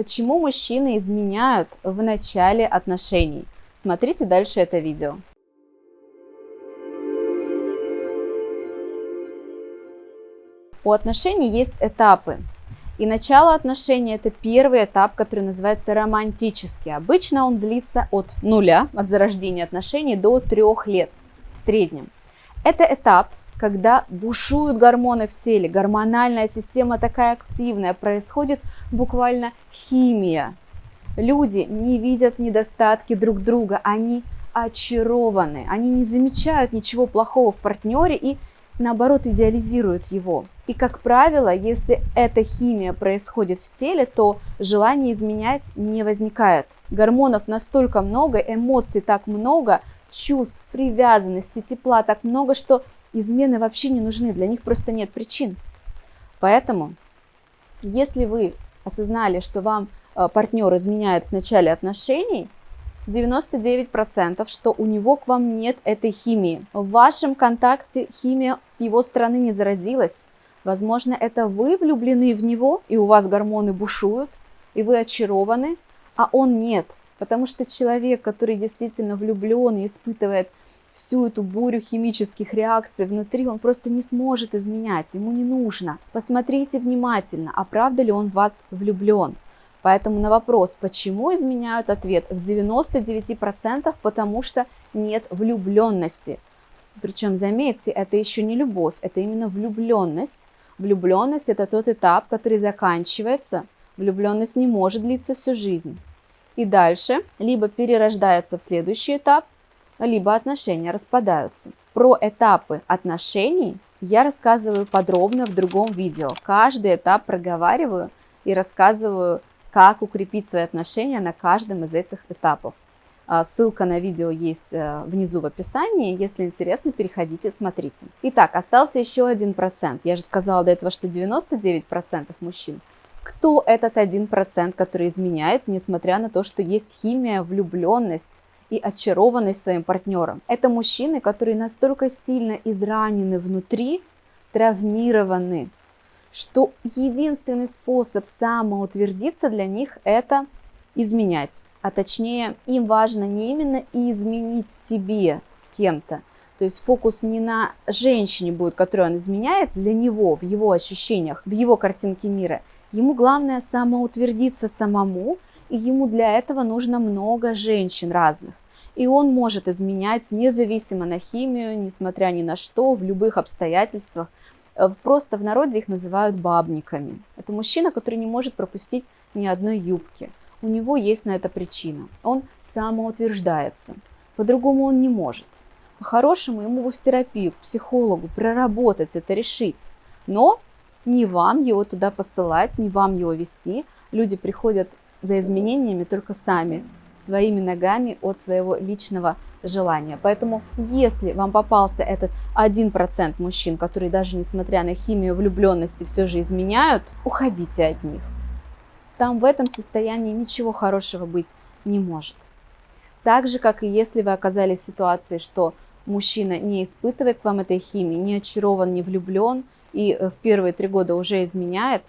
Почему мужчины изменяют в начале отношений? Смотрите дальше это видео. У отношений есть этапы. И начало отношений – это первый этап, который называется романтический. Обычно он длится от нуля, от зарождения отношений, до 3 лет в среднем. Это этап, когда бушуют гормоны в теле, гормональная система такая активная, происходит буквально химия. Люди не видят недостатки друг друга, они очарованы, они не замечают ничего плохого в партнере и наоборот идеализируют его. И, как правило, если эта химия происходит в теле, то желание изменять не возникает. Гормонов настолько много, эмоций так много, чувств, привязанности, тепла так много, что измены вообще не нужны, для них просто нет причин. Поэтому, если вы осознали, что вам партнер изменяет в начале отношений, 99%, что у него к вам нет этой химии. В вашем контакте химия с его стороны не зародилась. Возможно, это вы влюблены в него, и у вас гормоны бушуют, и вы очарованы, а он нет. Потому что человек, который действительно влюблен и испытывает всю эту бурю химических реакций внутри, он просто не сможет изменять, ему не нужно. Посмотрите внимательно, а правда ли он в вас влюблен. Поэтому на вопрос, почему изменяют, ответ в 99%, потому что нет влюбленности. Причем, заметьте, это еще не любовь, это именно влюбленность. Влюбленность – это тот этап, который заканчивается. Влюбленность не может длиться всю жизнь. И дальше либо перерождается в следующий этап, либо отношения распадаются. Про этапы отношений я рассказываю подробно в другом видео. Каждый этап проговариваю и рассказываю, как укрепить свои отношения на каждом из этих этапов. Ссылка на видео есть внизу в описании. Если интересно, переходите, смотрите. Итак, остался еще 1%. Я же сказала до этого, что 99% мужчин. Кто этот 1%, который изменяет, несмотря на то, что есть химия, влюбленность и очарованность своим партнером? Это мужчины, которые настолько сильно изранены внутри, травмированы, что единственный способ самоутвердиться для них – это изменять. А точнее, им важно не именно изменить тебе с кем-то. То есть фокус не на женщине будет, которую он изменяет, для него, в его ощущениях, в его картинке мира. Ему главное самоутвердиться самому, и ему для этого нужно много женщин разных. И он может изменять независимо на химию, несмотря ни на что, в любых обстоятельствах. Просто в народе их называют бабниками. Это мужчина, который не может пропустить ни одной юбки. У него есть на это причина. Он самоутверждается. По-другому он не может. По-хорошему ему бы в терапию, к психологу, проработать это, решить. Но не вам его туда посылать, не вам его вести. Люди приходят за изменениями только сами, своими ногами от своего личного желания. Поэтому, если вам попался этот 1% мужчин, которые даже несмотря на химию влюбленности все же изменяют, уходите от них. Там в этом состоянии ничего хорошего быть не может. Так же, как и если вы оказались в ситуации, что мужчина не испытывает к вам этой химии, не очарован, не влюблен и в первые 3 года уже изменяет,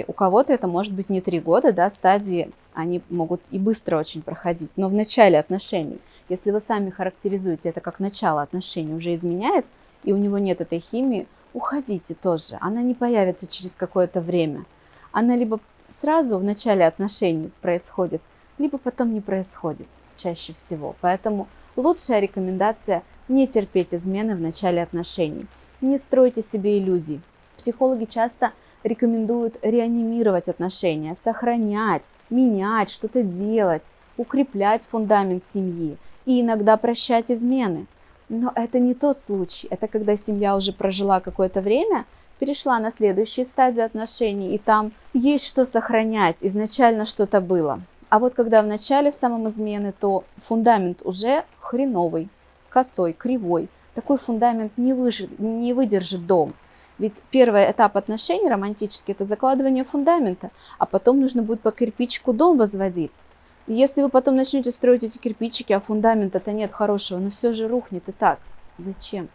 у кого-то это может быть не 3 года, да, стадии, они могут и быстро очень проходить, но в начале отношений, если вы сами характеризуете это как начало отношений, уже изменяет, и у него нет этой химии, уходите тоже, она не появится через какое-то время. Она либо сразу в начале отношений происходит, либо потом не происходит чаще всего. Поэтому лучшая рекомендация – не терпеть измены в начале отношений. Не стройте себе иллюзий. Психологи часто рекомендуют реанимировать отношения, сохранять, менять, что-то делать, укреплять фундамент семьи и иногда прощать измены. Но это не тот случай. Это когда семья уже прожила какое-то время, перешла на следующие стадии отношений, и там есть что сохранять, изначально что-то было. А вот когда в начале в самом измены, то фундамент уже хреновый, косой, кривой. Такой фундамент не выдержит дом. Ведь первый этап отношений романтический – это закладывание фундамента, а потом нужно будет по кирпичику дом возводить. И если вы потом начнете строить эти кирпичики, а фундамента-то нет хорошего, но все же рухнет и так. Зачем?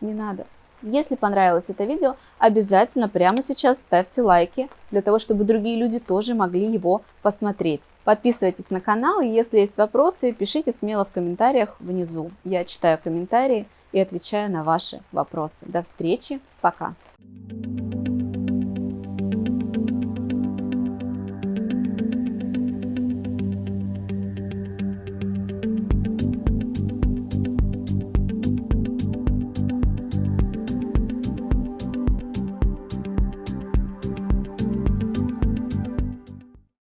Не надо. Если понравилось это видео, обязательно прямо сейчас ставьте лайки, для того, чтобы другие люди тоже могли его посмотреть. Подписывайтесь на канал, и если есть вопросы, пишите смело в комментариях внизу. Я читаю комментарии и отвечаю на ваши вопросы. До встречи, пока!